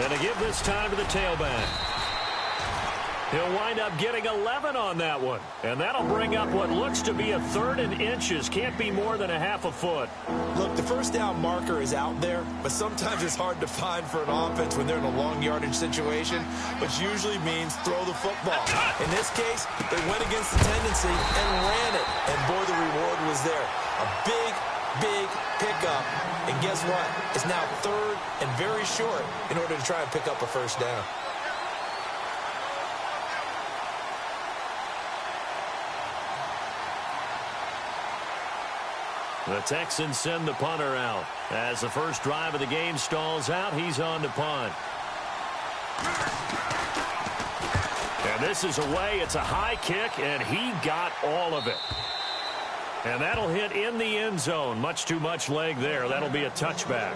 And to give this time to the tailback. He'll wind up getting 11 on that one. And that'll bring up what looks to be a 3rd and inches. Can't be more than a half a foot. Look, the first down marker is out there, but sometimes it's hard to find for an offense when they're in a long yardage situation, which usually means throw the football. In this case, they went against the tendency and ran it. And boy, the reward was there. A big pickup. And guess what? It's now 3rd and very short in order to try and pick up a first down. The Texans send the punter out. As the first drive of the game stalls out, he's on to punt. And this is away. It's a high kick, and he got all of it. And that'll hit in the end zone. Much too much leg there. That'll be a touchback.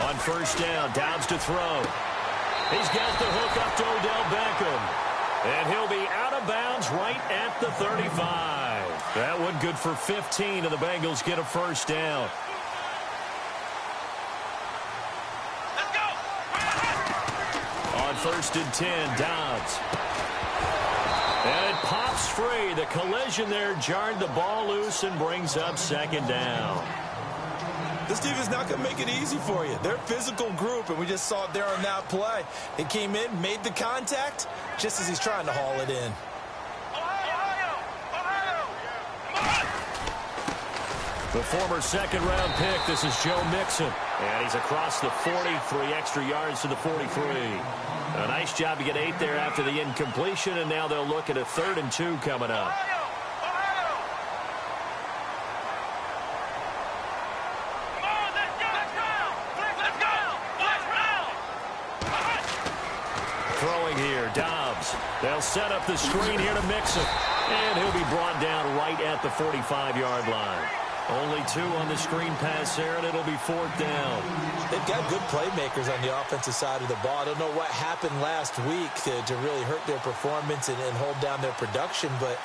On first down, Downs to throw. He's got the hook up to Odell Beckham. And he'll be out of bounds right at the 35. That one good for 15, and the Bengals get a first down. Let's go. On first and 10, Downs. And it pops free. The collision there jarred the ball loose and brings up second down. This team is not going to make it easy for you. They're a physical group, and we just saw it there on that play. He came in, made the contact, just as he's trying to haul it in. The former second-round pick, this is Joe Mixon. And he's across the 40, 3 extra yards to the 43. A nice job to get 8 there after the incompletion, and now they'll look at a 3rd and 2 coming up. Throwing here, Dobbs. They'll set up the screen here to Mixon. And he'll be brought down right at the 45-yard line. Only 2 on the screen pass there, and it'll be 4th down. They've got good playmakers on the offensive side of the ball. I don't know what happened last week to really hurt their performance and hold down their production, but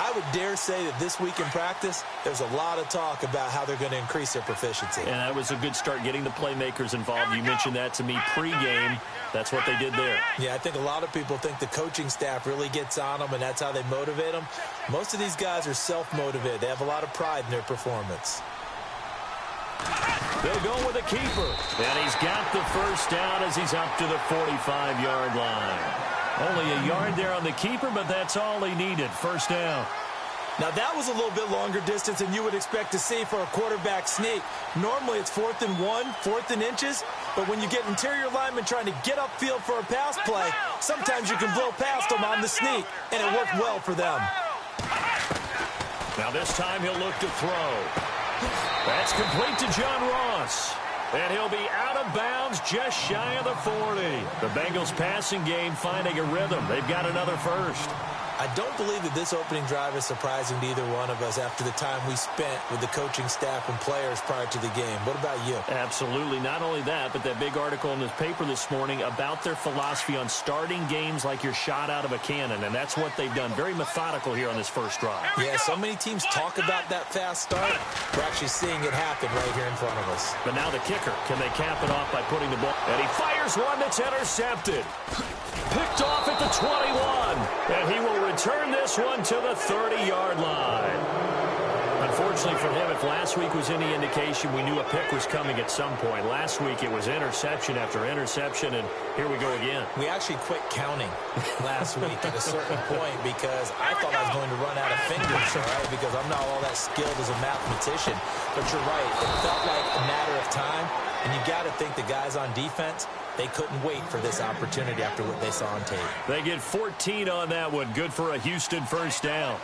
I would dare say that this week in practice, there's a lot of talk about how they're going to increase their proficiency. And that was a good start getting the playmakers involved. You mentioned that to me pregame. That's what they did there. Yeah, I think a lot of people think the coaching staff really gets on them, and that's how they motivate them. Most of these guys are self-motivated. They have a lot of pride in their performance. They'll go with a keeper. And he's got the first down as he's up to the 45-yard line. Only a yard there on the keeper, but that's all he needed. First down. Now, that was a little bit longer distance than you would expect to see for a quarterback sneak. Normally, it's 4th and 1, 4th and inches. But when you get interior linemen trying to get upfield for a pass play, sometimes you can blow past them on the sneak, and it worked well for them. Now this time he'll look to throw. That's complete to John Ross. And he'll be out of bounds just shy of the 40. The Bengals passing game finding a rhythm. They've got another first. I don't believe that this opening drive is surprising to either one of us after the time we spent with the coaching staff and players prior to the game. What about you? Absolutely. Not only that, but that big article in the paper this morning about their philosophy on starting games like you're shot out of a cannon, and that's what they've done. Very methodical here on this first drive. Yeah, so many teams talk about that fast start. We're actually seeing it happen right here in front of us. But now the kicker, can they cap it off by putting the ball? And he fires one that's intercepted. Picked off at the 21. And he will return this one to the 30-yard line. Unfortunately for him, if last week was any indication, we knew a pick was coming at some point. Last week it was interception after interception, and here we go again. We actually quit counting last week at a certain point because I thought I was going to run out of fingers, all right, because I'm not all that skilled as a mathematician. But you're right. It felt like a matter of time, and you got to think the guys on defense, they couldn't wait for this opportunity after what they saw on tape. They get 14 on that one. Good for a Houston first down.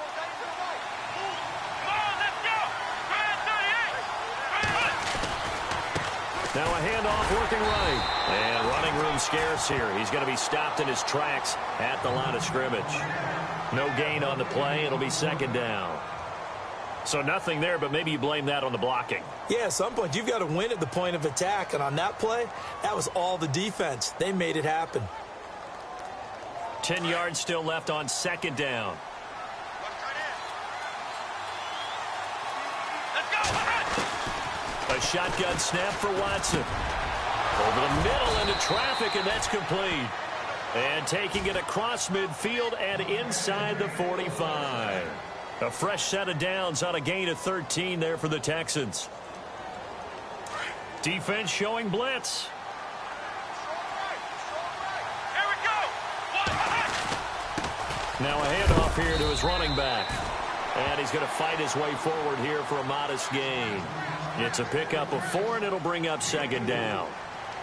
Now a handoff working right. And running room scarce here. He's going to be stopped in his tracks at the line of scrimmage. No gain on the play. It'll be second down. So nothing there, but maybe you blame that on the blocking. Yeah, at some point, you've got to win at the point of attack. And on that play, that was all the defense. They made it happen. 10 yards still left on second down. A shotgun snap for Watson. Over the middle into traffic, and that's complete. And taking it across midfield and inside the 45. A fresh set of downs on a gain of 13 there for the Texans. Defense showing blitz. Here we go. Now a handoff here to his running back. And he's going to fight his way forward here for a modest gain. It's a pickup of 4, and it'll bring up second down.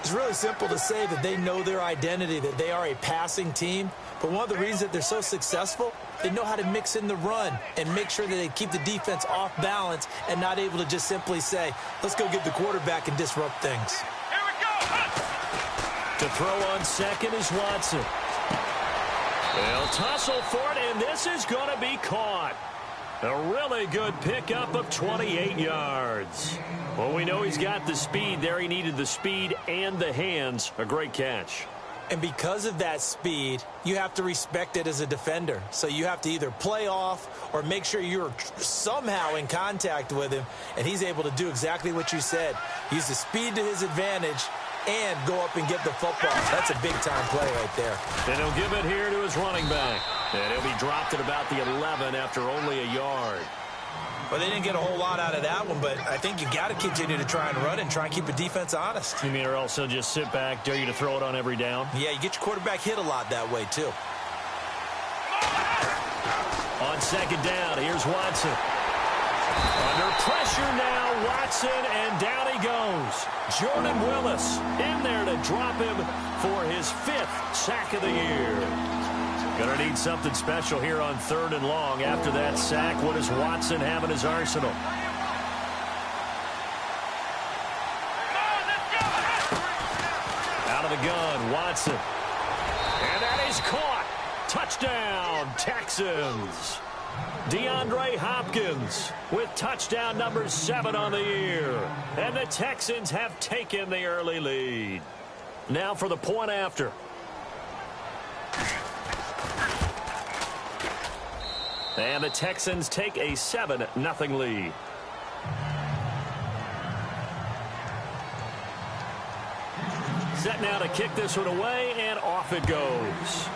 It's really simple to say that they know their identity, that they are a passing team. But one of the reasons that they're so successful, they know how to mix in the run and make sure that they keep the defense off balance and not able to just simply say, let's go get the quarterback and disrupt things. Here we go. To throw on second is Watson. They'll tussle for it, and this is going to be caught. A really good pickup of 28 yards. Well, we know he's got the speed there. He needed the speed and the hands. A great catch. And because of that speed, you have to respect it as a defender. So you have to either play off or make sure you're somehow in contact with him, and he's able to do exactly what you said. Use the speed to his advantage and go up and get the football. That's a big-time play right there. And he'll give it here to his running back. And he'll be dropped at about the 11 after only a yard. Well, they didn't get a whole lot out of that one, but I think you got to continue to try and run and try and keep the defense honest. You mean or also just sit back, dare you to throw it on every down? Yeah, you get your quarterback hit a lot that way, too. On second down, here's Watson. Under pressure now, Watson, and down he goes. Jordan Willis in there to drop him for his 5th sack of the year. Gonna need something special here on 3rd and long. After that sack, what does Watson have in his arsenal? Out of the gun, Watson. And that is caught. Touchdown, Texans. DeAndre Hopkins with touchdown number 7 on the year. And the Texans have taken the early lead. Now for the point after. And the Texans take a 7-0 lead. Set now to kick this one away, and off it goes.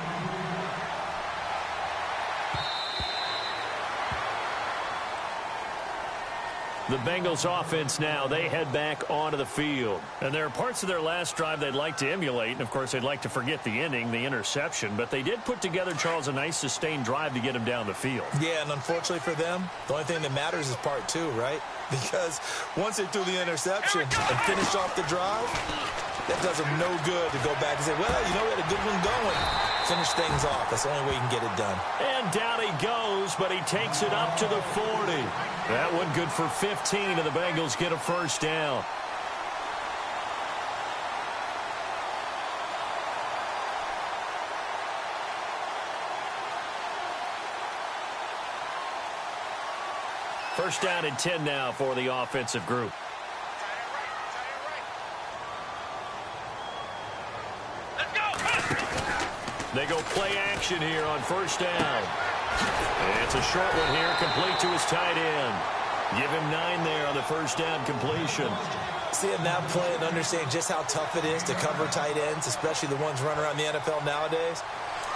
The Bengals offense now, they head back onto the field. And there are parts of their last drive they'd like to emulate. And, of course, they'd like to forget the inning, the interception. But they did put together, Charles, a nice sustained drive to get him down the field. Yeah, and unfortunately for them, the only thing that matters is part 2, right? Because once they threw the interception and finished off the drive, that does them no good to go back and say, well, you know, we had a good one going. Finish things off. That's the only way you can get it done. And down he goes, but he takes it up to the 40. That one good for 15, and the Bengals get a first down. First down and 10 now for the offensive group. They go play action here on first down. And it's a short one here, complete to his tight end. Give him 9 there on the first down completion. Seeing that play and understanding just how tough it is to cover tight ends, especially the ones running around the NFL nowadays,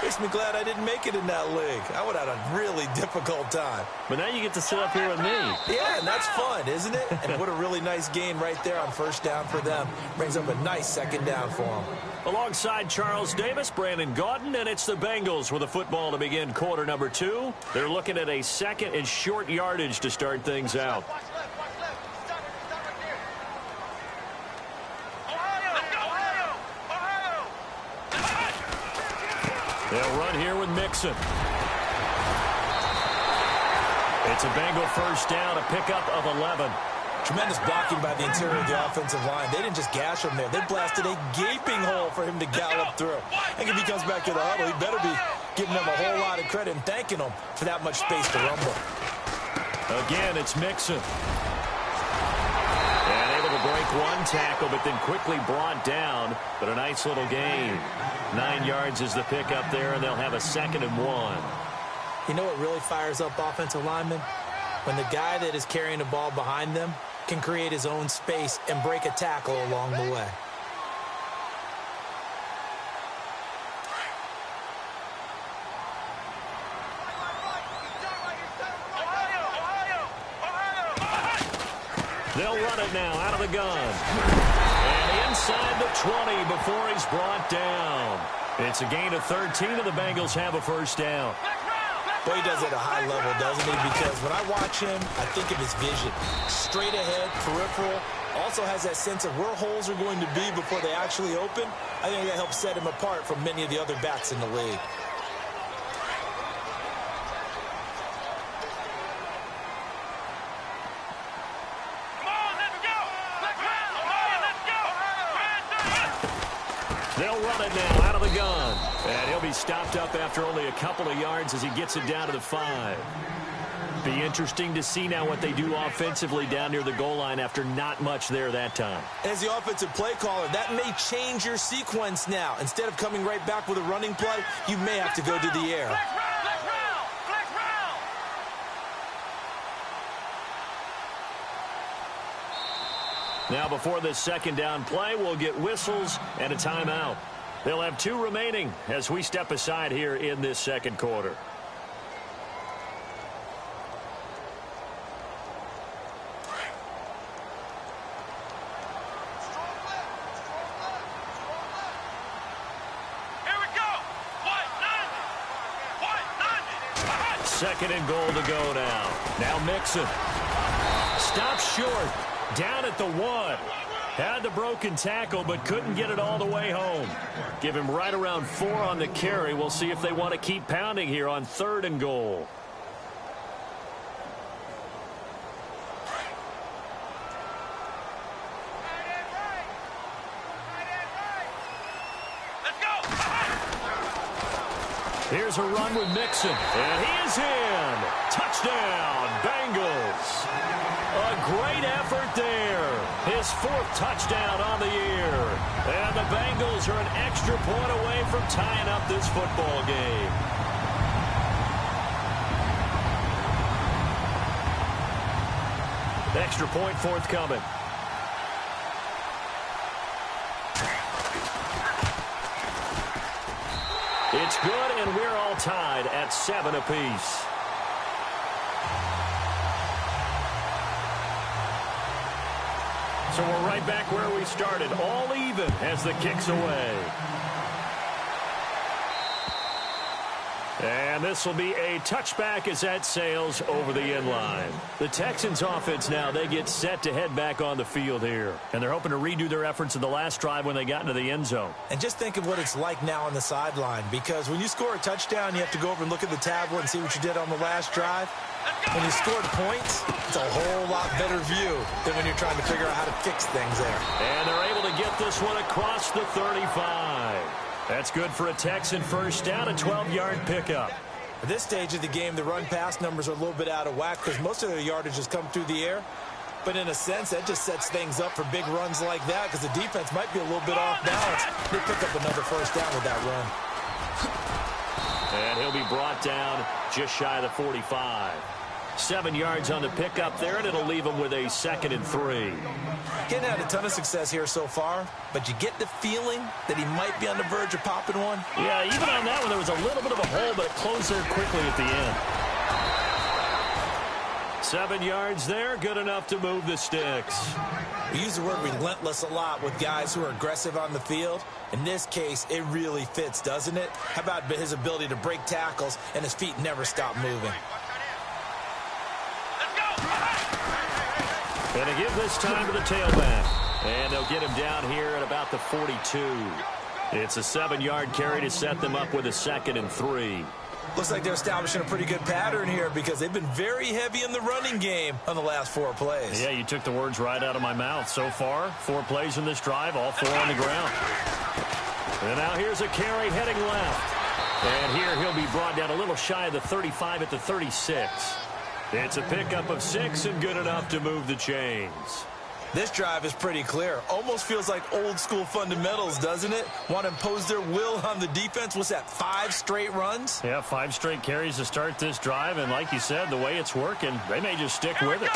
makes me glad I didn't make it in that league. I would have had a really difficult time. But now you get to sit up here with me. Yeah, and that's fun, isn't it? And what a really nice gain right there on first down for them. Brings up a nice second down for them. Alongside Charles Davis, Brandon Gaudin, and it's the Bengals with a football to begin quarter number 2. They're looking at a second and short yardage to start things out. They'll run here with Mixon. It's a Bengal first down, a pickup of 11. Tremendous blocking by the interior of the offensive line. They didn't just gash him there. They blasted a gaping hole for him to gallop through. I think if he comes back to the huddle, he better be giving them a whole lot of credit and thanking them for that much space to rumble. Again, it's Mixon. And able to break one tackle, but then quickly brought down. But a nice little gain. 9 yards is the pickup there, and they'll have a 2nd and 1. You know what really fires up offensive linemen? When the guy that is carrying the ball behind them can create his own space and break a tackle along the way. They'll run it now out of the gun. And inside the 20 before he's brought down. It's a gain of 13, and the Bengals have a first down. Boy, he does it at a high level, doesn't he? Because when I watch him, I think of his vision. Straight ahead, peripheral. Also has that sense of where holes are going to be before they actually open. I think that helps set him apart from many of the other backs in the league. They'll run it now out of the gun. And he'll be stopped up after only a couple of yards as he gets it down to the 5. Be interesting to see now what they do offensively down near the goal line after not much there that time. As the offensive play caller, that may change your sequence now. Instead of coming right back with a running play, you may have to go to the air. Now before this 2nd down play, we'll get whistles and a timeout. They'll have 2 remaining as we step aside here in this 2nd quarter. Here we go. 2nd and goal to go now. Now Mixon. Stops short. Down at the 1. Had the broken tackle, but couldn't get it all the way home. Give him right around 4 on the carry. We'll see if they want to keep pounding here on 3rd and goal. Let's go. Here's a run with Mixon, and he is in. Touchdown, Bengals. A great effort there. His 4th touchdown on the year. And the Bengals are an extra point away from tying up this football game. Extra point forthcoming. It's good, and we're all tied at 7 apiece. So we're right back where we started, all even as the kick's away. And this will be a touchback as that sails over the end line. The Texans offense now, they get set to head back on the field here. And they're hoping to redo their efforts in the last drive when they got into the end zone. And just think of what it's like now on the sideline, because when you score a touchdown, you have to go over and look at the tablet and see what you did on the last drive. When you scored points, it's a whole lot better view than when you're trying to figure out how to fix things there. And they're able to get this one across the 35. That's good for a Texan first down, a 12-yard pickup. At this stage of the game, the run-pass numbers are a little bit out of whack because most of their yardage has come through the air. But in a sense, that just sets things up for big runs like that because the defense might be a little bit off balance. They pick up another first down with that run. And he'll be brought down just shy of the 45. 7 yards on the pickup there, and it'll leave him with a 2nd and 3. Getting had a ton of success here so far, but you get the feeling that he might be on the verge of popping one. Yeah, even on that one, there was a little bit of a hole, but it closed there quickly at the end. 7 yards there, good enough to move the sticks. We use the word relentless a lot with guys who are aggressive on the field. In this case, it really fits, doesn't it? How about his ability to break tackles and his feet never stop moving? Going to give this time to the tailback. And they'll get him down here at about the 42. It's a 7-yard carry to set them up with a 2nd and 3. Looks like they're establishing a pretty good pattern here because they've been very heavy in the running game on the last 4 plays. Yeah, you took the words right out of my mouth. So far, 4 plays in this drive, all 4 on the ground. And now here's a carry heading left. And here he'll be brought down a little shy of the 35 at the 36. It's a pickup of 6 and good enough to move the chains. This drive is pretty clear. Almost feels like old school fundamentals, doesn't it? Want to impose their will on the defense. What's that, 5 straight runs? Yeah, 5 straight carries to start this drive. And like you said, the way it's working, they may just stick with it.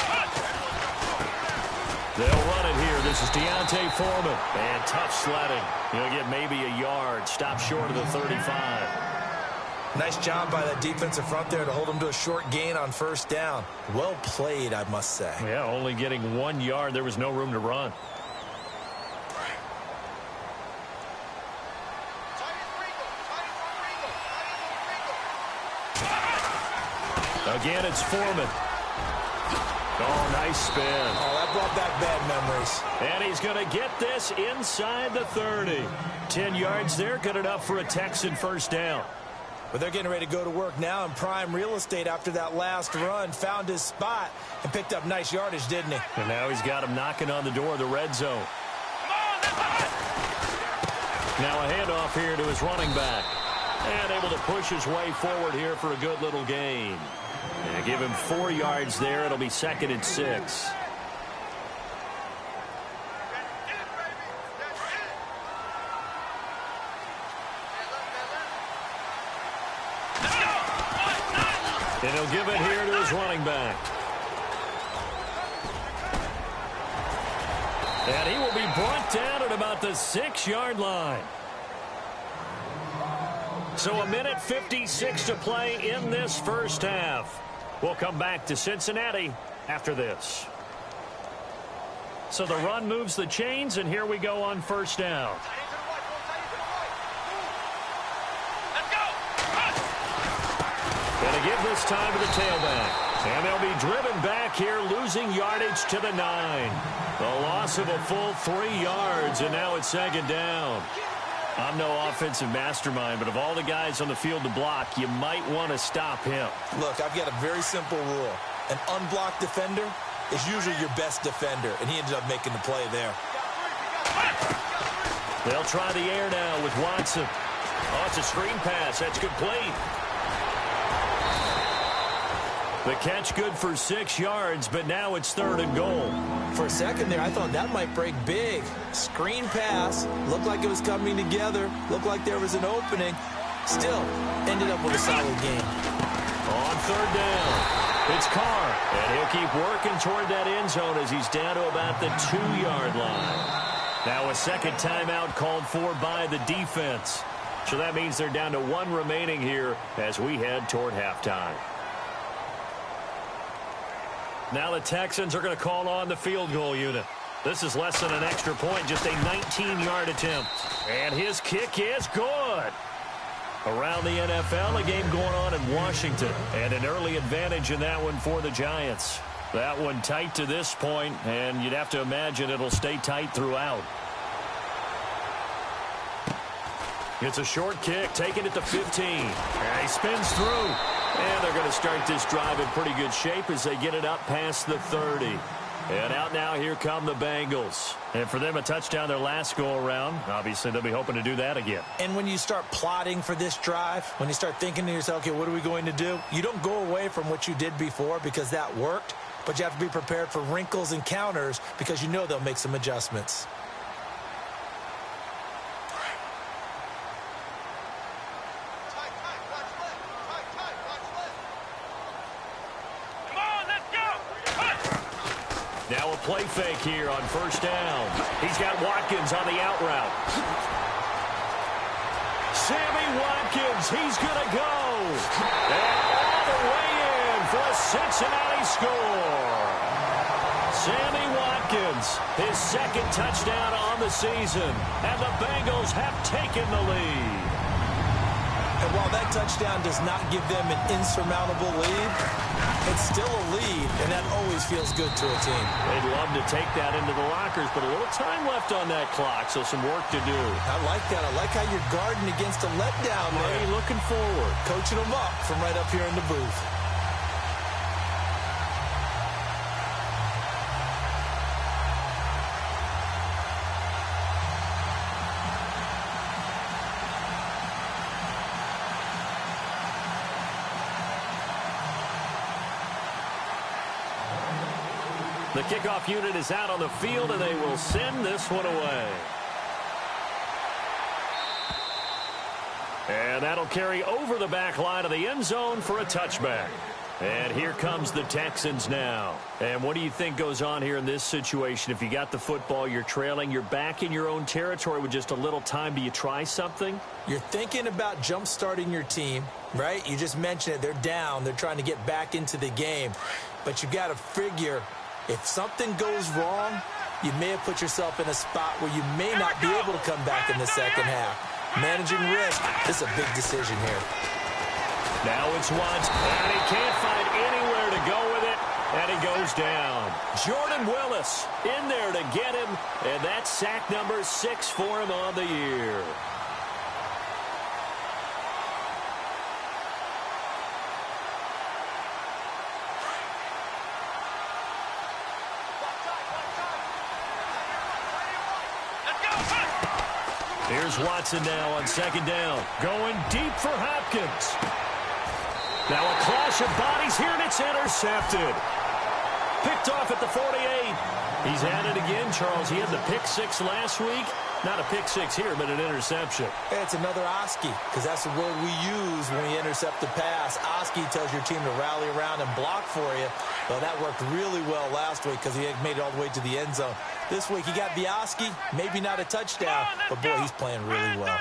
They'll run it here. This is Deontay Foreman. And tough sledding. He'll get maybe a yard. Stop short of the 35. Nice job by that defensive front there to hold him to a short gain on first down. Well played, I must say. Yeah, only getting 1 yard. There was no room to run. Again, it's Foreman. Oh, nice spin. Oh, that brought back bad memories. And he's going to get this inside the 30. 10 yards there, good enough for a Texan first down. But they're getting ready to go to work now in prime real estate after that last run. Found his spot and picked up nice yardage, didn't he? And now he's got him knocking on the door of the red zone. Now a handoff here to his running back. And able to push his way forward here for a good little gain. And give him 4 yards there. It'll be 2nd and 6. And he'll give it here to his running back. And he will be brought down at about the 6-yard line. So 1:56 to play in this first half. We'll come back to Cincinnati after this. So the run moves the chains, and here we go on first down. Going to give this time to the tailback. And they'll be driven back here, losing yardage to the 9. The loss of a full 3 yards, and now it's 2nd down. I'm no offensive mastermind, but of all the guys on the field to block, you might want to stop him. Look, I've got a very simple rule. An unblocked defender is usually your best defender, and he ended up making the play there. They'll try the air now with Watson. Oh, it's a screen pass. That's complete. The catch good for 6 yards, but now it's 3rd and goal. For a second there, I thought that might break big. Screen pass. Looked like it was coming together. Looked like there was an opening. Still, ended up with a solid game. On 3rd down, it's Carr. And he'll keep working toward that end zone as he's down to about the 2-yard line. Now a second timeout called for by the defense. So that means they're down to 1 remaining here as we head toward halftime. Now the Texans are going to call on the field goal unit. This is less than an extra point, just a 19-yard attempt. And his kick is good. Around the NFL, a game going on in Washington. And an early advantage in that one for the Giants. That one tight to this point, and you'd have to imagine it'll stay tight throughout. It's a short kick, taking it to 15. And he spins through. And they're going to start this drive in pretty good shape as they get it up past the 30. And out now, here come the Bengals. And for them, a touchdown their last go-around. Obviously, they'll be hoping to do that again. And when you start plotting for this drive, when you start thinking to yourself, okay, what are we going to do? You don't go away from what you did before because that worked. But you have to be prepared for wrinkles and counters because you know they'll make some adjustments. Now a play fake here on first down. He's got Watkins on the out route. Sammy Watkins, he's going to go. And all the way in for a Cincinnati score. Sammy Watkins, his 2nd touchdown on the season. And the Bengals have taken the lead. And while that touchdown does not give them an insurmountable lead, it's still a lead, and that always feels good to a team. They'd love to take that into the lockers, but a little time left on that clock, so some work to do. I like that. I like how you're guarding against a letdown there. Hey, looking forward. Coaching them up from right up here in the booth. The kickoff unit is out on the field, and they will send this one away. And that'll carry over the back line of the end zone for a touchback. And here comes the Texans now. And what do you think goes on here in this situation? If you got the football, you're trailing, you're back in your own territory with just a little time. Do you try something? You're thinking about jump-starting your team, right? You just mentioned it. They're down. They're trying to get back into the game. But you got to figure, if something goes wrong, you may have put yourself in a spot where you may not be able to come back in the second half. Managing risk, this is a big decision here. Now it's Watts, and he can't find anywhere to go with it, and he goes down. Jordan Willis in there to get him, and that's sack number 6 for him on the year. Here's Watson now on second down. Going deep for Hopkins. Now a clash of bodies here, and it's intercepted. Picked off at the 48. He's at it again, Charles. He had the pick 6 last week. Not a pick 6 here, but an interception. It's another Oski, because that's the word we use when we intercept the pass. Oski tells your team to rally around and block for you. Well, that worked really well last week because he had made it all the way to the end zone. This week he got the Oski, maybe not a touchdown, but boy, he's playing really well.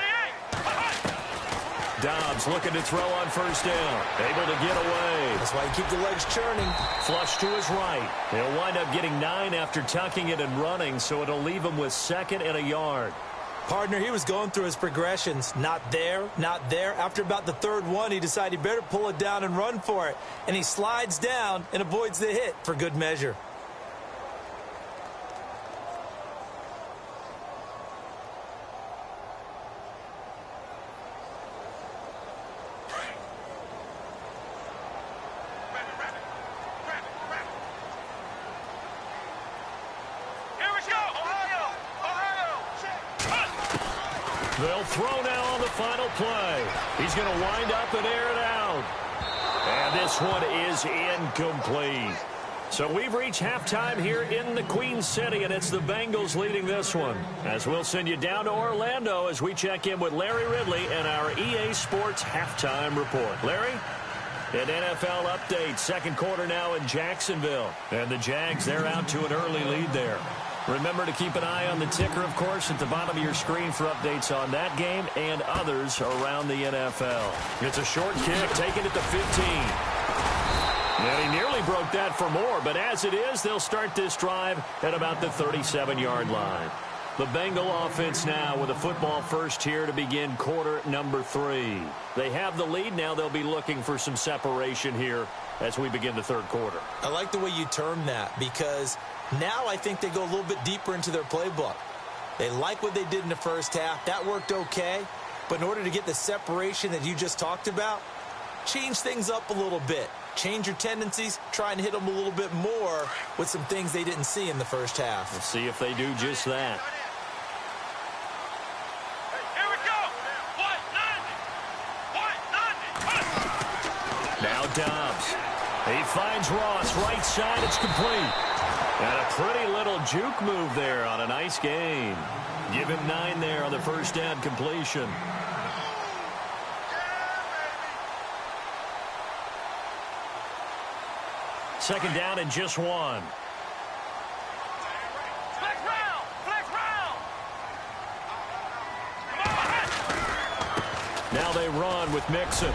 Dobbs looking to throw on first down. Able to get away. That's why you keep the legs churning. Flush to his right. He'll wind up getting 9 after tucking it and running, so it'll leave him with 2nd and a yard. Partner, he was going through his progressions. Not there, not there. After about the 3rd one, he decided he better pull it down and run for it. And he slides down and avoids the hit for good measure. They'll throw now on the final play. He's going to wind up and air it out. And this one is incomplete. So we've reached halftime here in the Queen City, and it's the Bengals leading this one. As we'll send you down to Orlando as we check in with Larry Ridley and our EA Sports halftime report. Larry? An NFL update. 2nd quarter now in Jacksonville. And the Jags, they're out to an early lead there. Remember to keep an eye on the ticker, of course, at the bottom of your screen for updates on that game and others around the NFL. It's a short kick, taken at the 15. And he nearly broke that for more, but as it is, they'll start this drive at about the 37-yard line. The Bengal offense now with a football first here to begin quarter number 3. They have the lead. Now they'll be looking for some separation here as we begin the 3rd quarter. I like the way you termed that because now I think they go a little bit deeper into their playbook. They like what they did in the first half. That worked okay. But in order to get the separation that you just talked about, change things up a little bit. Change your tendencies, try and hit them a little bit more with some things they didn't see in the first half. Let's see if they do just that. Here we go. Now Dobbs. He finds Ross, right side, it's complete. And a pretty little juke move there on a nice gain. Give him 9 there on the first down completion. Second down and just 1. Flex round. Now they run with Mixon.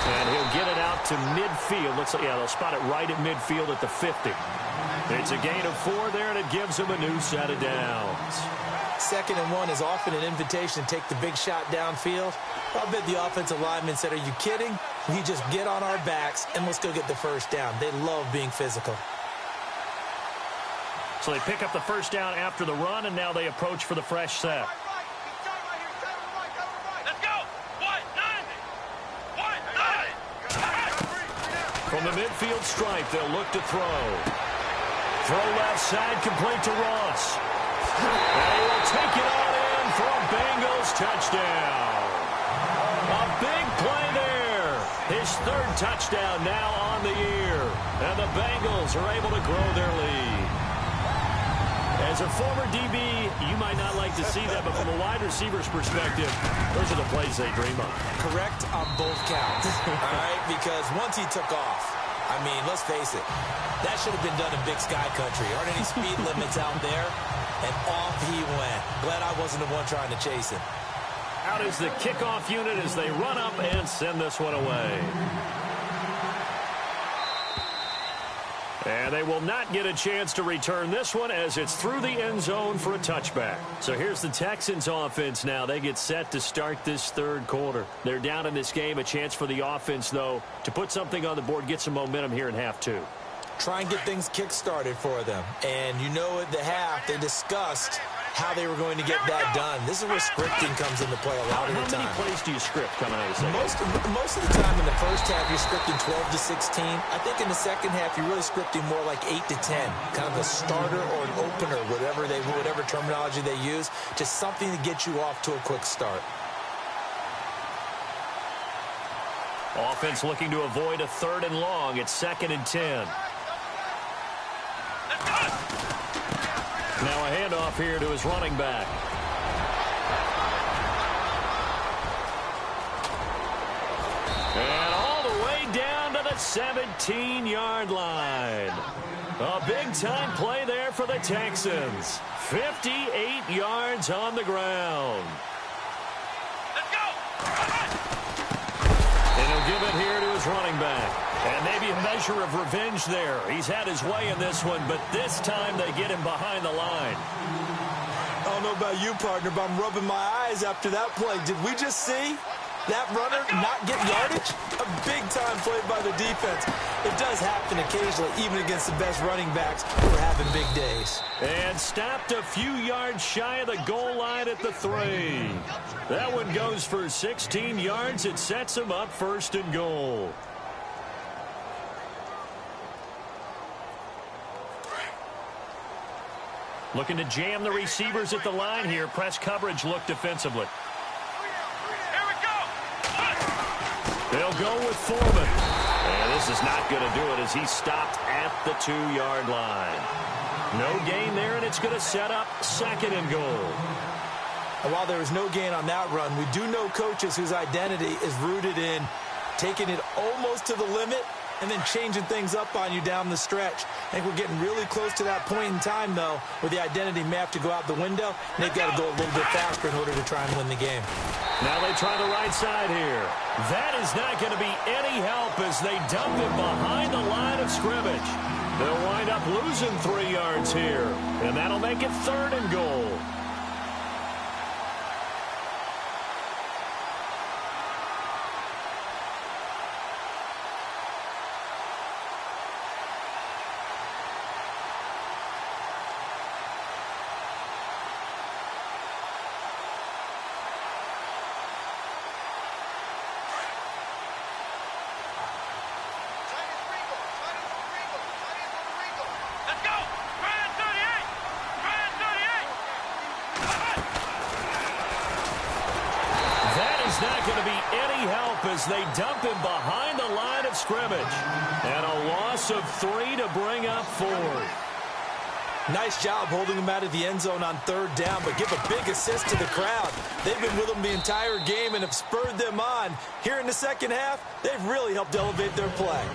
And he'll get it out to midfield. Looks like, yeah, they'll spot it right at midfield at the 50. It's a gain of 4 there, and it gives him a new set of downs. 2nd and 1 is often an invitation to take the big shot downfield. I bet the offensive lineman said, are you kidding? We just get on our backs, and let's go get the first down. They love being physical. So they pick up the first down after the run, and now they approach for the fresh set. Let's go. 190. From the midfield stripe, they'll look to throw. Throw left side, complete to Ross. And he will take it on in for a Bengals touchdown. A big play there. His 3rd touchdown now on the year. And the Bengals are able to grow their lead. As a former DB, you might not like to see that, but from a wide receiver's perspective, those are the plays they dream of. Correct on both counts, all right? Because once he took off, I mean, let's face it, that should have been done in Big Sky Country. Aren't any speed limits out there? And off he went. Glad I wasn't the one trying to chase him. Out is the kickoff unit as they run up and send this one away. And they will not get a chance to return this one as it's through the end zone for a touchback. So here's the Texans offense now. They get set to start this third quarter. They're down in this game. A chance for the offense, though, to put something on the board, get some momentum here in half two. Try and get things kick-started for them. And you know at the half, they discussed how they were going to get that done. This is where scripting comes into play a lot of the time. How many plays do you script coming out of the second? Most of the time in the first half, you're scripting 12 to 16. I think in the second half, you're really scripting more like 8 to 10. Kind of a starter or an opener, whatever terminology they use. Just something to get you off to a quick start. Offense looking to avoid a 3rd and long. It's 2nd and 10. Now a handoff here to his running back. And all the way down to the 17-yard line. A big-time play there for the Texans. 58 yards on the ground. Let's go! And he'll give it here to his running back. And maybe a measure of revenge there. He's had his way in this one, but this time they get him behind the line. I don't know about you, partner, but I'm rubbing my eyes after that play. Did we just see that runner not get yardage? A big-time play by the defense. It does happen occasionally, even against the best running backs who are having big days. And stopped a few yards shy of the goal line at the 3. That one goes for 16 yards. It sets him up 1st and goal. Looking to jam the receivers at the line here. Press coverage look defensively. Here we go! They'll go with Foreman. And this is not going to do it as he stopped at the 2-yard line. No gain there, and it's going to set up 2nd and goal. And while there was no gain on that run, we do know coaches whose identity is rooted in taking it almost to the limit and then changing things up on you down the stretch. I think we're getting really close to that point in time, though, where the identity may have to go out the window, and they've got to go a little bit faster in order to try and win the game. Now they try the right side here. That is not going to be any help as they dump him behind the line of scrimmage. They'll wind up losing 3 yards here, and that'll make it 3rd and goal. As they dump him behind the line of scrimmage. And a loss of 3 to bring up 4th. Nice job holding him out of the end zone on 3rd down, but give a big assist to the crowd. They've been with him the entire game and have spurred them on. Here in the second half, they've really helped elevate their play.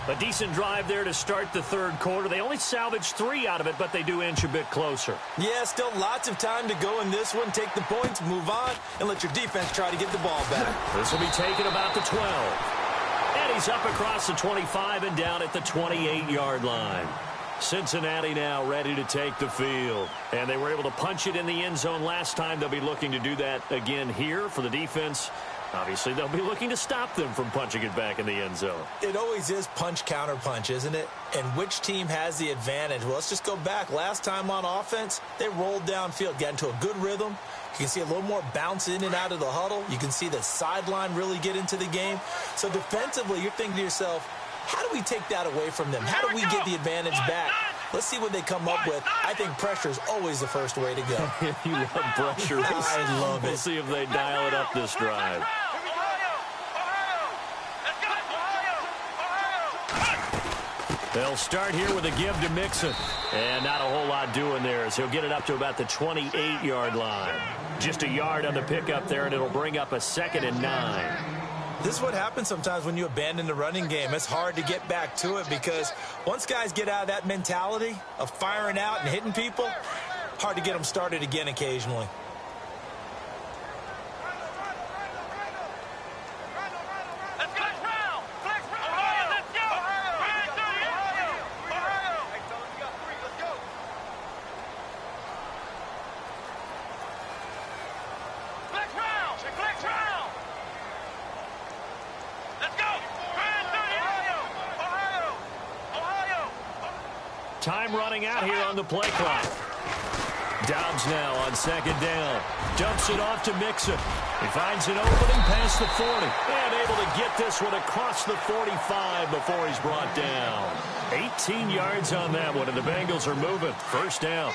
A decent drive there to start the 3rd quarter. They only salvaged 3 out of it, but they do inch a bit closer. Yeah, still lots of time to go in this one. Take the points, move on, and let your defense try to get the ball back. This will be taken about the 12. And he's up across the 25 and down at the 28-yard line. Cincinnati now ready to take the field. And they were able to punch it in the end zone last time. They'll be looking to do that again here for the defense. Obviously, they'll be looking to stop them from punching it back in the end zone. It always is punch, counter punch, isn't it? And which team has the advantage? Well, let's just go back. Last time on offense, they rolled downfield, got into a good rhythm. You can see a little more bounce in and out of the huddle. You can see the sideline really get into the game. So defensively, you're thinking to yourself, how do we take that away from them? How do we get the advantage back? Let's see what they come up with. I think pressure is always the first way to go. You love pressure. I love it. We'll see if they dial it up this drive. They'll start here with a give to Mixon. And not a whole lot doing there as he'll get it up to about the 28-yard line. Just a yard on the pickup there, and it'll bring up a 2nd and 9. This is what happens sometimes when you abandon the running game. It's hard to get back to it because once guys get out of that mentality of firing out and hitting people, hard to get them started again occasionally. Time running out here on the play clock. Dobbs now on 2nd down. Dumps it off to Mixon. He finds an opening past the 40. And able to get this one across the 45 before he's brought down. 18 yards on that one, and the Bengals are moving. 1st down.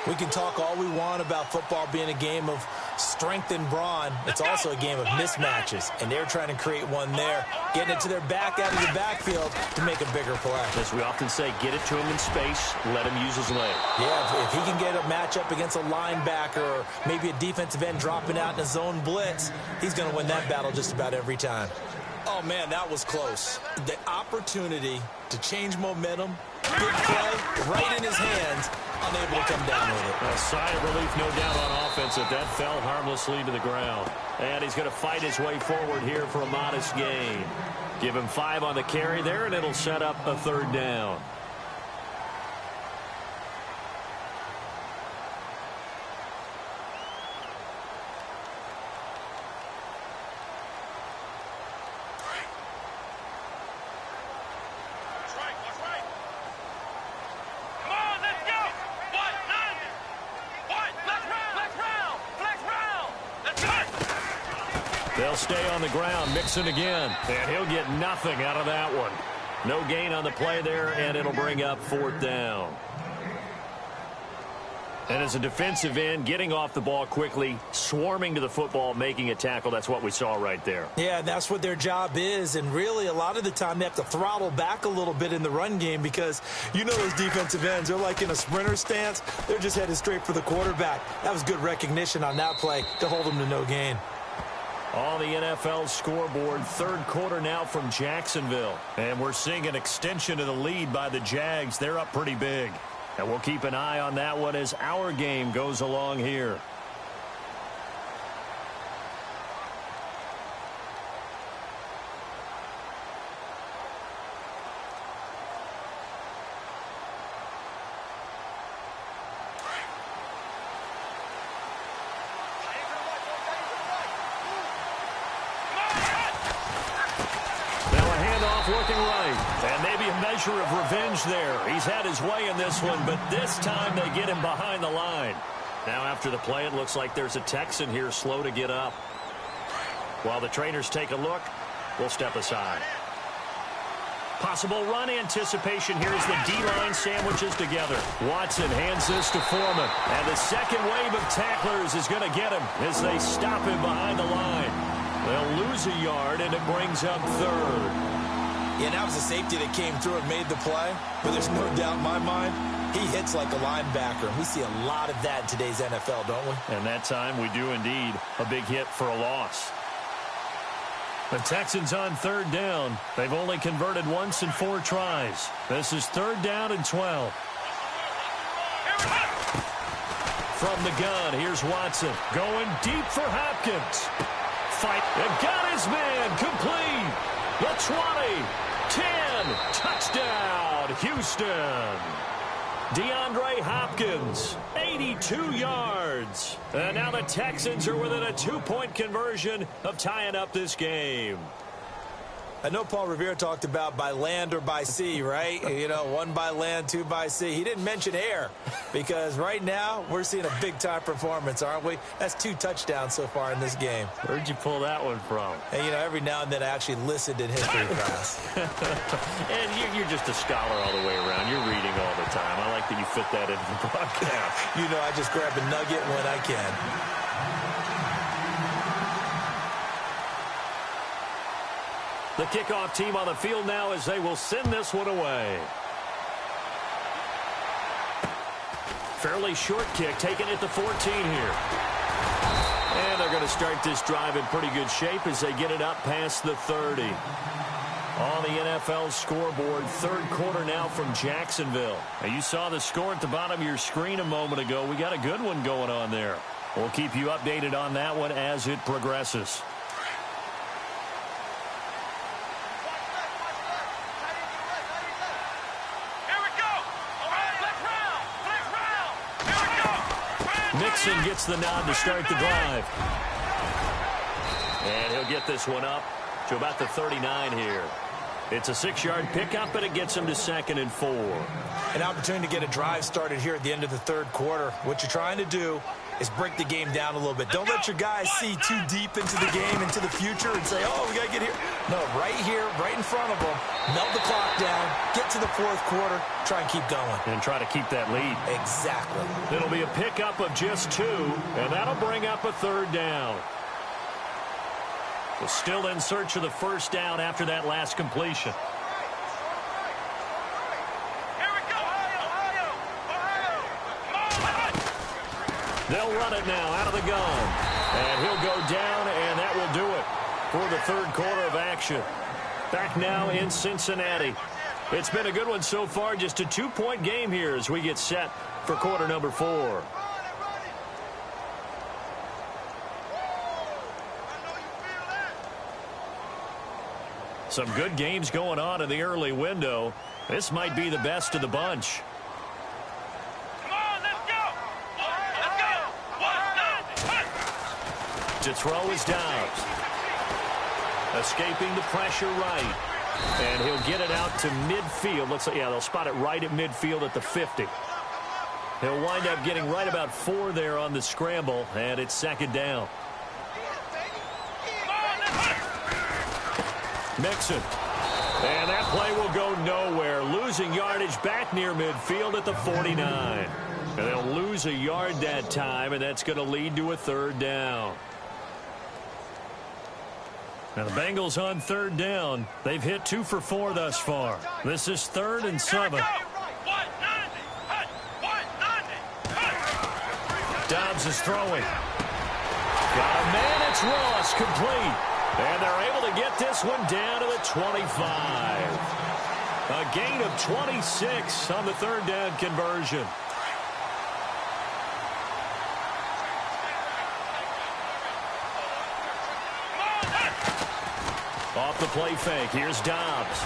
We can talk all we want about football being a game of strength and brawn. It's also a game of mismatches, and they're trying to create one there, getting it to their back out of the backfield to make a bigger play. As we often say, get it to him in space, let him use his leg. Yeah, if he can get a matchup against a linebacker or maybe a defensive end dropping out in a zone blitz, he's going to win that battle just about every time. Oh, man, that was close. The opportunity to change momentum, big play, right in his hands, unable to come down with it. A sigh of relief, no doubt, on offense that fell harmlessly to the ground. And he's going to fight his way forward here for a modest gain. Give him 5 on the carry there, and it'll set up a 3rd down. They'll stay on the ground, Mixon again, and he'll get nothing out of that one. No gain on the play there, and it'll bring up 4th down. And as a defensive end, getting off the ball quickly, swarming to the football, making a tackle, that's what we saw right there. Yeah, that's what their job is, and really a lot of the time they have to throttle back a little bit in the run game because you know those defensive ends, they're like in a sprinter stance. They're just headed straight for the quarterback. That was good recognition on that play to hold them to no gain. On the NFL scoreboard, 3rd quarter now from Jacksonville. And we're seeing an extension of the lead by the Jags. They're up pretty big. And we'll keep an eye on that one as our game goes along here. Working right, and maybe a measure of revenge there. He's had his way in this one, but this time they get him behind the line. Now after the play, it looks like there's a Texan here slow to get up. While the trainers take a look, we'll step aside. Possible run anticipation here as the D-line sandwiches together. Watson hands this to Foreman, and the second wave of tacklers is going to get him as they stop him behind the line. They'll lose a yard, and it brings up 3rd. Yeah, that was a safety that came through and made the play. But there's no doubt in my mind, he hits like a linebacker. And we see a lot of that in today's NFL, don't we? And that time we do indeed. A big hit for a loss. The Texans on 3rd down. They've only converted once in 4 tries. This is 3rd down and 12. From the gun, here's Watson. Going deep for Hopkins. Fight. And got his man complete. The 20, 10, touchdown, Houston. DeAndre Hopkins, 82 yards. And now the Texans are within a 2-point conversion of tying up this game. I know Paul Revere talked about by land or by sea, right? You know, 1 by land, 2 by sea. He didn't mention air because right now we're seeing a big-time performance, aren't we? That's 2 touchdowns so far in this game. Where'd you pull that one from? And, you know, every now and then I actually listened in history class. And you're just a scholar all the way around. You're reading all the time. I like that you fit that into the broadcast. You know, I just grab a nugget when I can. The kickoff team on the field now as they will send this one away. Fairly short kick, taken at the 14 here. And they're going to start this drive in pretty good shape as they get it up past the 30. On the NFL scoreboard, third quarter now from Jacksonville. Now, you saw the score at the bottom of your screen a moment ago. We got a good one going on there. We'll keep you updated on that one as it progresses. Mixon gets the nod to start the drive. And he'll get this one up to about the 39 here. It's a 6-yard pickup, and it gets him to 2nd and 4. An opportunity to get a drive started here at the end of the third quarter. What you're trying to do is break the game down a little bit. Don't let your guys see too deep into the game, into the future, and say, oh, we got to get here. No, right here, right in front of them. Melt the clock down, get to the fourth quarter, try and keep going. And try to keep that lead. Exactly. It'll be a pickup of just 2, and that'll bring up a third down. We're still in search of the first down after that last completion. They'll run it now out of the gun. And he'll go down, and that will do it for the third quarter of action. Back now in Cincinnati. It's been a good one so far. Just a 2-point game here as we get set for quarter number 4. Some good games going on in the early window. This might be the best of the bunch. Come on, let's go! To throw is Dobbs. Escaping the pressure right. And he'll get it out to midfield. Looks like, yeah, they'll spot it right at midfield at the 50. He'll wind up getting right about 4 there on the scramble, and it's 2nd down. Mixon. And that play will go nowhere. Losing yardage back near midfield at the 49. And they'll lose a yard that time, and that's going to lead to a third down. Now the Bengals on third down. They've hit 2 for 4 thus far. This is 3rd and 7. Dobbs is throwing. Got a man. It's Ross, complete. And they're able to get this one down to the 25. A gain of 26 on the third down conversion. Off the play fake. Here's Dobbs.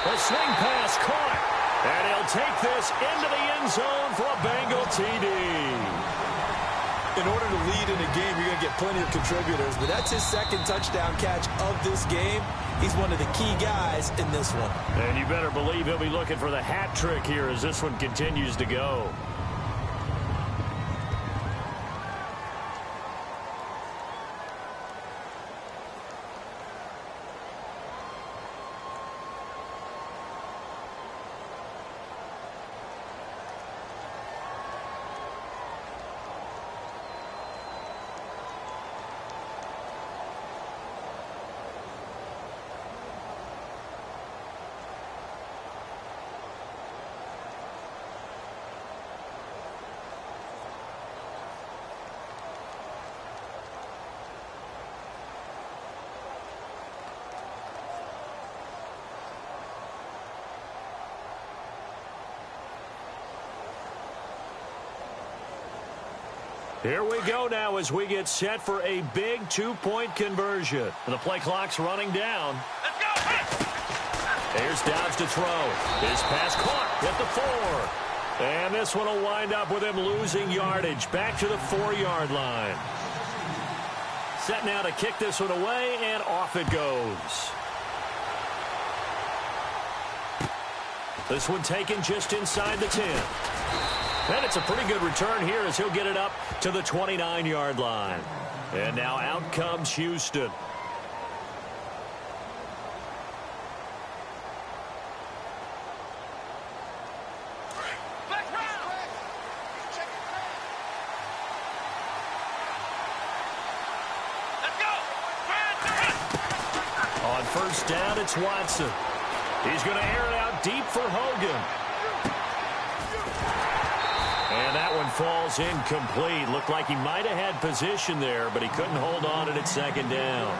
A swing pass caught. And he'll take this into the end zone for a Bengal TD. In order to lead in a game, you're going to get plenty of contributors, but that's his 2nd touchdown catch of this game. He's one of the key guys in this one. And you better believe he'll be looking for the hat trick here as this one continues to go. Here we go now as we get set for a big 2-point conversion. And the play clock's running down. Let's go! Here's Dobbs to throw. His pass caught at the 4. And this one will wind up with him losing yardage back to the 4-yard line. Set now to kick this one away, and off it goes. This one taken just inside the 10. And it's a pretty good return here as he'll get it up to the 29-yard line. And now out comes Houston. On first down, it's Watson. He's going to air it out deep for Hogan. falls incomplete. Looked like he might have had position there, but he couldn't hold on at second down.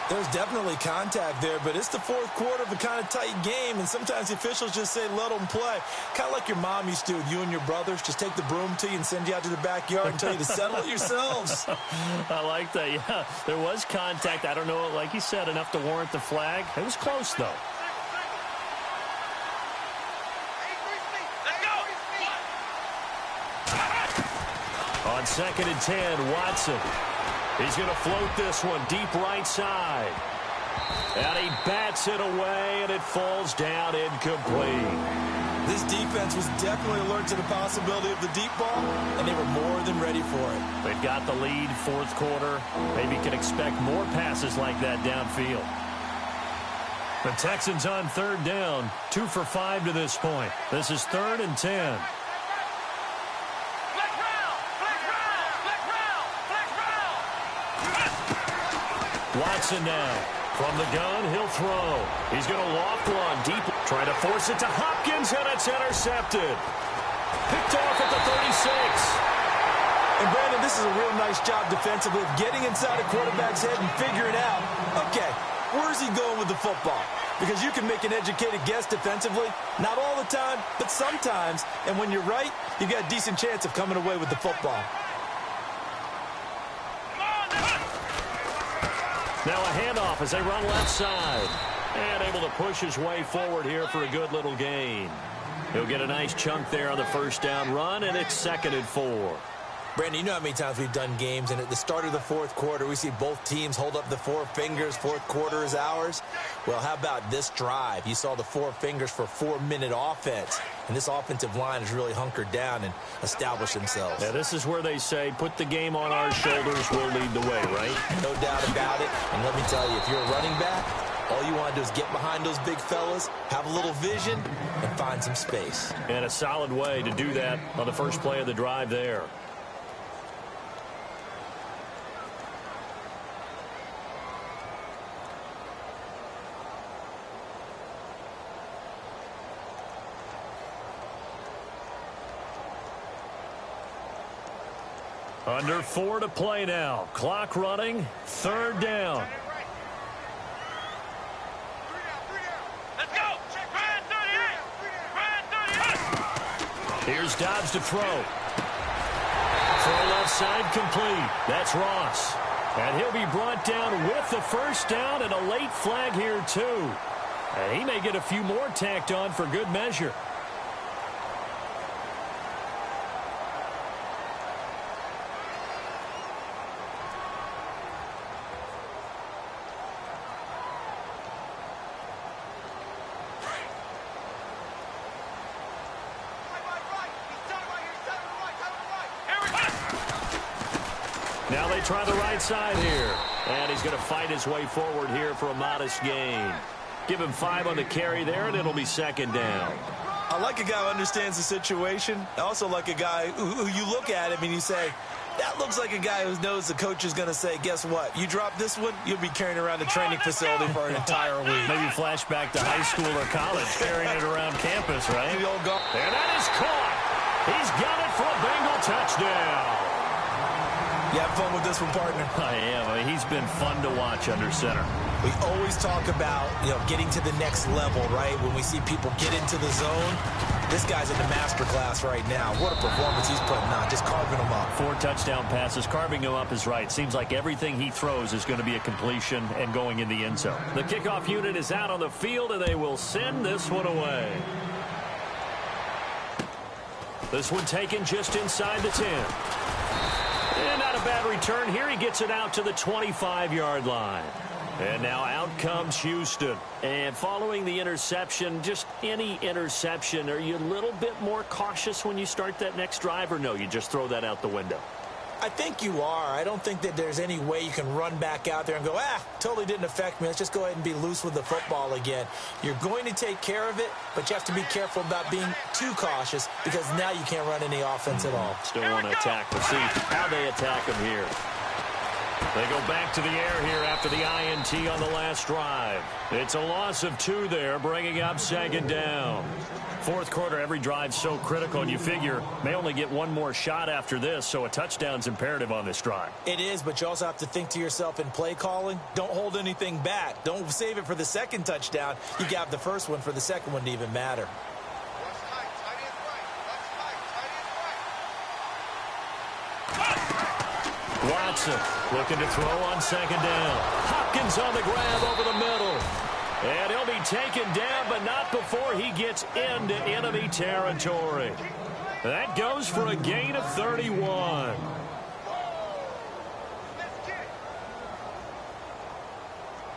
There's definitely contact there, but it's the fourth quarter of a kind of tight game, and sometimes the officials just say, let them play. Kind of like your mom used to with you and your brothers. Just take the broom to you and send you out to the backyard and tell you to settle it yourselves. I like that, yeah. There was contact. I don't know, like you said, enough to warrant the flag. It was close, though. On 2nd and 10, Watson. He's going to float this one deep right side. And he bats it away, and it falls down incomplete. This defense was definitely alert to the possibility of the deep ball, and they were more than ready for it. They've got the lead, fourth quarter. Maybe can expect more passes like that downfield. The Texans on 3rd down, 2 for 5 to this point. This is 3rd and 10. Watson now. From the gun, he'll throw. He's going to loft one deep. Trying to force it to Hopkins, and it's intercepted. Picked off at the 36. And, Brandon, this is a real nice job defensively of getting inside a quarterback's head and figuring out, okay, where's he going with the football? Because you can make an educated guess defensively. Not all the time, but sometimes. And when you're right, you've got a decent chance of coming away with the football. Now a handoff as they run left side. And able to push his way forward here for a good little gain. He'll get a nice chunk there on the first down run, and it's 2nd and 4. Brandon, you know how many times we've done games, and at the start of the fourth quarter, we see both teams hold up the 4 fingers, fourth quarter is ours. Well, how about this drive? You saw the 4 fingers for 4-minute offense, and this offensive line has really hunkered down and established themselves. Yeah, this is where they say, put the game on our shoulders, we'll lead the way, right? No doubt about it, and let me tell you, if you're a running back, all you want to do is get behind those big fellas, have a little vision, and find some space. And a solid way to do that on the first play of the drive there. Under 4 to play now. Clock running. 3rd down. Let's go. Brand 38. Brand 38. Here's Dobbs to throw. Throw left side complete. That's Ross. And he'll be brought down with the first down and a late flag here too. And he may get a few more tacked on for good measure. Now they try the right side here. And he's going to fight his way forward here for a modest gain. Give him 5 on the carry there, and it'll be 2nd down. I like a guy who understands the situation. I also like a guy who you look at him and you say, that looks like a guy who knows the coach is going to say, guess what? You drop this one, you'll be carrying around the training facility for an entire week. Maybe flashback to high school or college, carrying it around campus, right? The old golf. And that is caught. He's got it for a Bengal touchdown. You have fun with this one, partner? I am. I mean, he's been fun to watch under center. We always talk about, getting to the next level, right? When we see people get into the zone, this guy's in the master class right now. What a performance he's putting on, just carving them up. 4 touchdown passes. Carving him up is right. Seems like everything he throws is going to be a completion and going in the end zone. The kickoff unit is out on the field, and they will send this one away. This one taken just inside the 10. And not a bad return here. He gets it out to the 25-yard line. And now out comes Houston. And following the interception, just any interception, are you a little bit more cautious when you start that next drive, or no, you just throw that out the window? I think you are. I don't think that there's any way you can run back out there and go, totally didn't affect me. Let's just go ahead and be loose with the football again. You're going to take care of it, but you have to be careful about being too cautious because now you can't run any offense at all. Still want to attack. We'll see how they attack him here. They go back to the air here after the INT on the last drive. It's a loss of 2 there, bringing up second down. Fourth quarter, every drive's so critical, and you figure may only get one more shot after this, so a touchdown's imperative on this drive. It is, but you also have to think to yourself in play calling, don't hold anything back. Don't save it for the second touchdown. You got the first one for the second one to even matter. Watson looking to throw on second down. Hopkins on the grab over the middle. And he'll be taken down, but not before he gets into enemy territory. That goes for a gain of 31.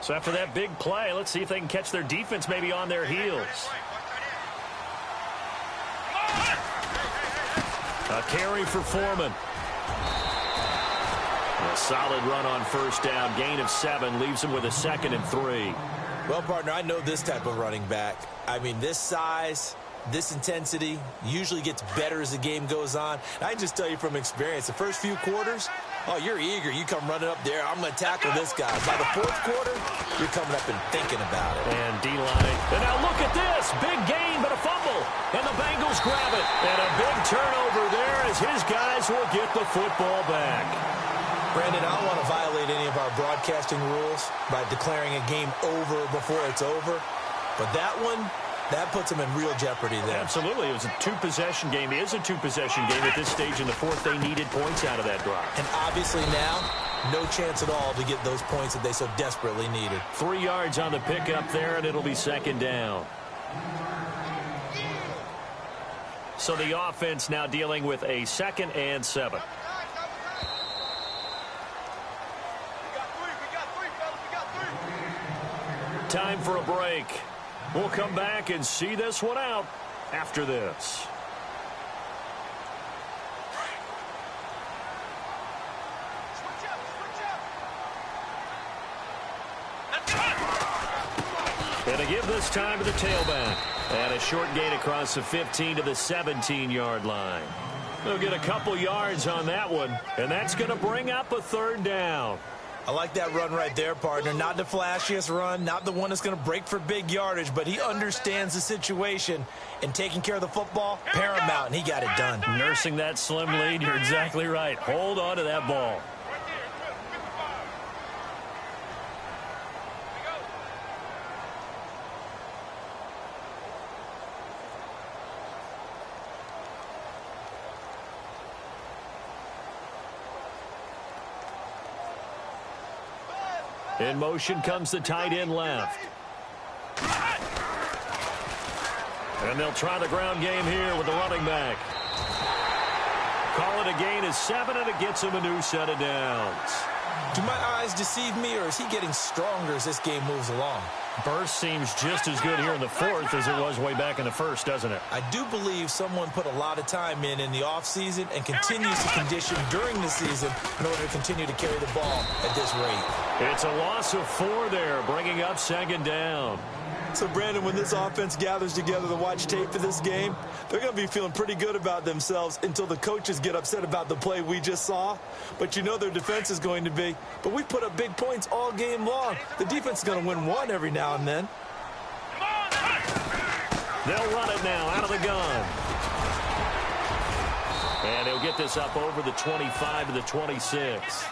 So after that big play, let's see if they can catch their defense maybe on their heels. A carry for Foreman. A solid run on first down. Gain of 7 leaves him with a 2nd and 3. Well, partner, I know this type of running back. I mean, this size, this intensity usually gets better as the game goes on. And I can just tell you from experience, the first few quarters, oh, you're eager. You come running up there. I'm going to tackle this guy. By the fourth quarter, you're coming up and thinking about it. And D-line. And now look at this. Big gain, but a fumble. And the Bengals grab it. And a big turnover there as his guys will get the football back. Brandon, I don't want to violate any of our broadcasting rules by declaring a game over before it's over. But that one, that puts them in real jeopardy there. Absolutely. It was a 2-possession game. It is a 2-possession game at this stage in the fourth. They needed points out of that drive. And obviously now, no chance at all to get those points that they so desperately needed. 3 yards on the pickup there, and it'll be second down. So the offense now dealing with a 2nd and 7. Time for a break. We'll come back and see this one out after this. And a give this time to the tailback. And a short gain across the 15 to the 17-yard line. They'll get a couple yards on that one, and that's going to bring up a 3rd down. I like that run right there, partner. Not the flashiest run, not the one that's going to break for big yardage, but he understands the situation, and taking care of the football, paramount, and he got it done. Nursing that slim lead, you're exactly right. Hold on to that ball. In motion comes the tight end left. And they'll try the ground game here with the running back. Call it a gain of 7, and it gets him a new set of downs. Do my eyes deceive me, or is he getting stronger as this game moves along? Burst seems just as good here in the fourth as it was way back in the first, doesn't it? I do believe someone put a lot of time in the offseason and continues to condition during the season in order to continue to carry the ball at this rate. It's a loss of 4 there, bringing up second down. So, Brandon, when this offense gathers together to watch tape for this game, they're going to be feeling pretty good about themselves until the coaches get upset about the play we just saw. But you know their defense is going to be. But we put up big points all game long. The defense is going to win one every now and then. They'll run it now out of the gun. And he'll get this up over the 25 to the 26.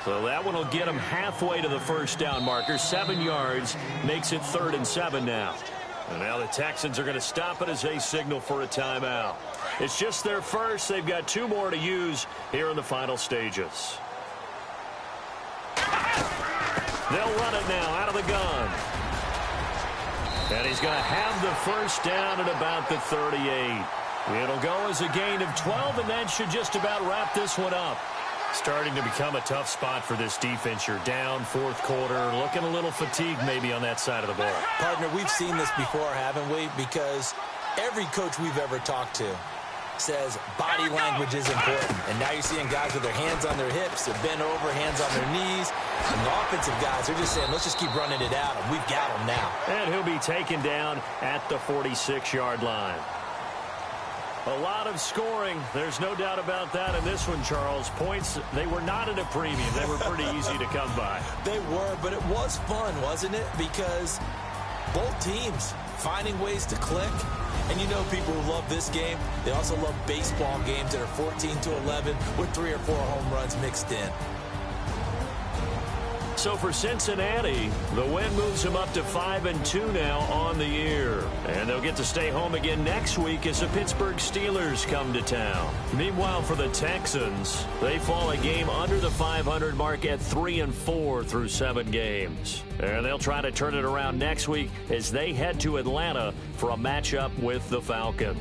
So that one will get him halfway to the first down marker. 7 yards makes it 3rd and 7 now. And now the Texans are going to stop it as they signal for a timeout. It's just their first. They've got 2 more to use here in the final stages. They'll run it now out of the gun. And he's going to have the first down at about the 38. It'll go as a gain of 12, and that should just about wrap this one up. Starting to become a tough spot for this defense. You're down fourth quarter, looking a little fatigued maybe on that side of the ball. Partner, we've seen this before, haven't we? Because every coach we've ever talked to says body language is important. And now you're seeing guys with their hands on their hips, they're bent over, hands on their knees. And the offensive guys, they're just saying, let's just keep running it out, and we've got them now. And he'll be taken down at the 46-yard line. A lot of scoring. There's no doubt about that in this one, Charles. Points, they were not at a premium. They were pretty easy to come by. They were, but it was fun, wasn't it? Because both teams finding ways to click. And you know people who love this game, they also love baseball games that are 14-11 with 3 or 4 home runs mixed in. So for Cincinnati, the win moves them up to 5-2 now on the year. And they'll get to stay home again next week as the Pittsburgh Steelers come to town. Meanwhile, for the Texans, they fall a game under the 500 mark at 3-4 through 7 games. And they'll try to turn it around next week as they head to Atlanta for a matchup with the Falcons.